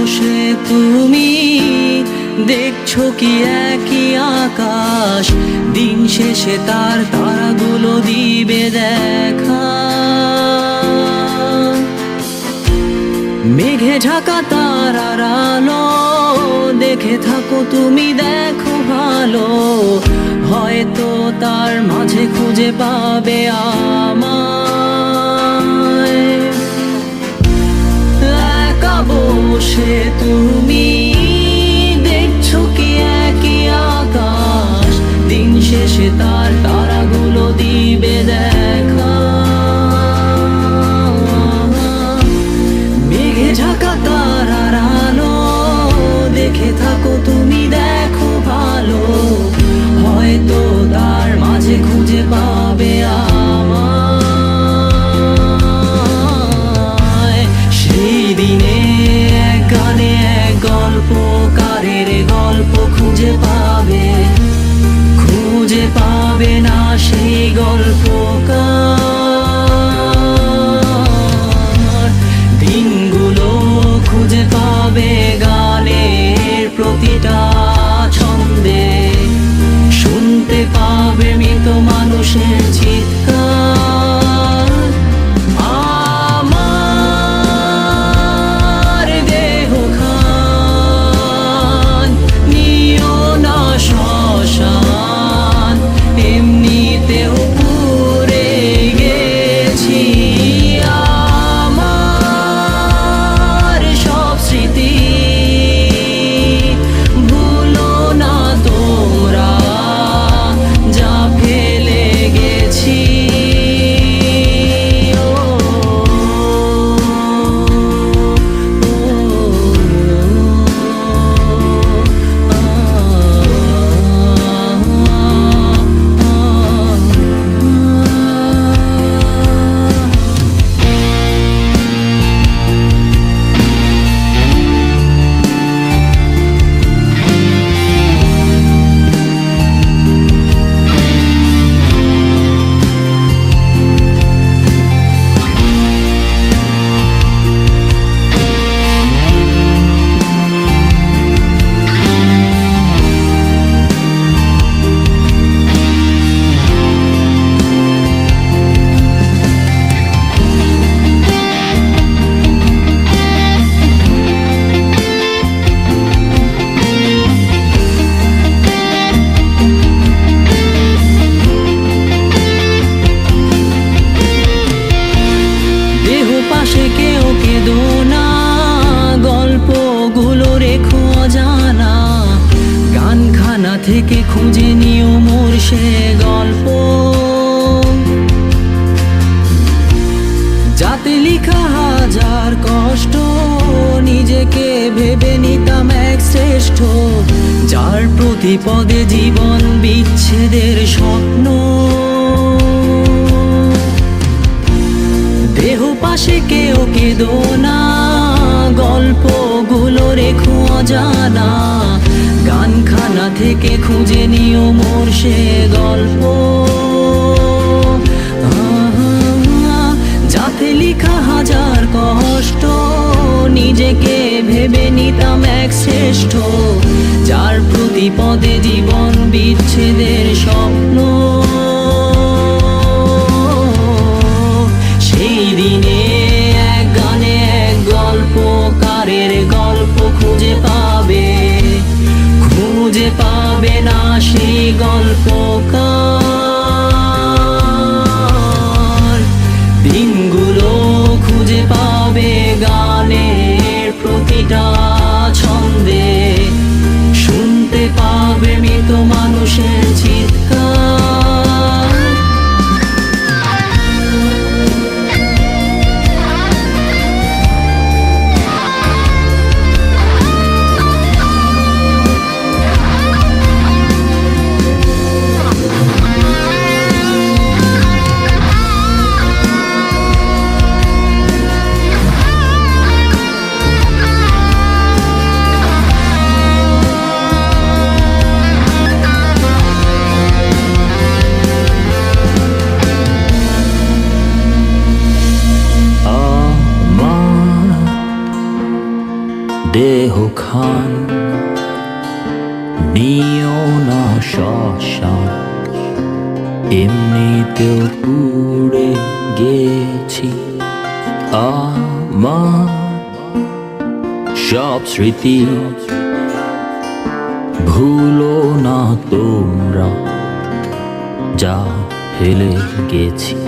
বসে তুমি দেখছো কি একই আকাশ, দিন শেষে তার তারাগুলো দিবে দেখা। মেঘে ঢাকা তারার আলো দেখে থাকো তুমি, দেখো ভালো, হয়তো তার মাঝে খুঁজে পাবে আমায়। একা বসে তুমি দেখছো কি একই আকাশ, দিন শেষে তার তারাগুলো দিবে দেখা। মেঘে ঢাকা তারার আলো দেখে থাকো তুমি, দেখো ভালো, হয়তো তার মাঝে খুঁজে পাবে আমায়। সেই দিনে এক গানে এক গল্পকারের গল্প খুঁজে পাবে, খুঁজে পাবে না সেই গল্পকার। দিনগুলো খুঁজে পাবে গানের প্রতিটা ছন্দে, শুনতে পাবে মৃত মানুষের চিৎকার। আমার দেহ খান নিও না শ্মশান, এমনিতেও পুড়ে গেছি। আমার সব স্মৃতি ভুলো না তোমরা, যা ফেলে গেছি। পাশে কেউ কেঁদো না, গল্পগুলো রেখো অজানা, গানখানা থেকে খুঁজে নিও মোর সে গল্প, যাতে লিখা হাজার কষ্ট নিজেকে ভেবে নিতাম এক শ্রেষ্ঠ, যার প্রতি পদে জীবন বিচ্ছেদের স্বপ্ন। দেহ পাশে কেউ কেঁদো না, গল্পগুলো রেখো অজানা, গানখানা থেকে খুঁজে নিও মোর সে গল্প, যাতে লিখা হাজার কষ্ট নিজেকে ভেবে নিতাম এক শ্রেষ্ঠ, যার প্রতি পদে জীবন বিচ্ছেদের স্বপ্ন। সেই দিনে এক গানে এক গল্পকারের গল্প খুঁজে পাবে, খুঁজে পাবে না সেই গল্পকার। দিনগুলো খুঁজে পাবে গানের প্রতিটা ছন্দে, শুনতে পাবে মৃত মানুষের চিৎকার। দেহ খান নিও না শ্মশান, এমনিতেও পুড়ে গেছি। আমার সব স্মৃতি ভুলো না তোমরা, যা হেলে গেছি।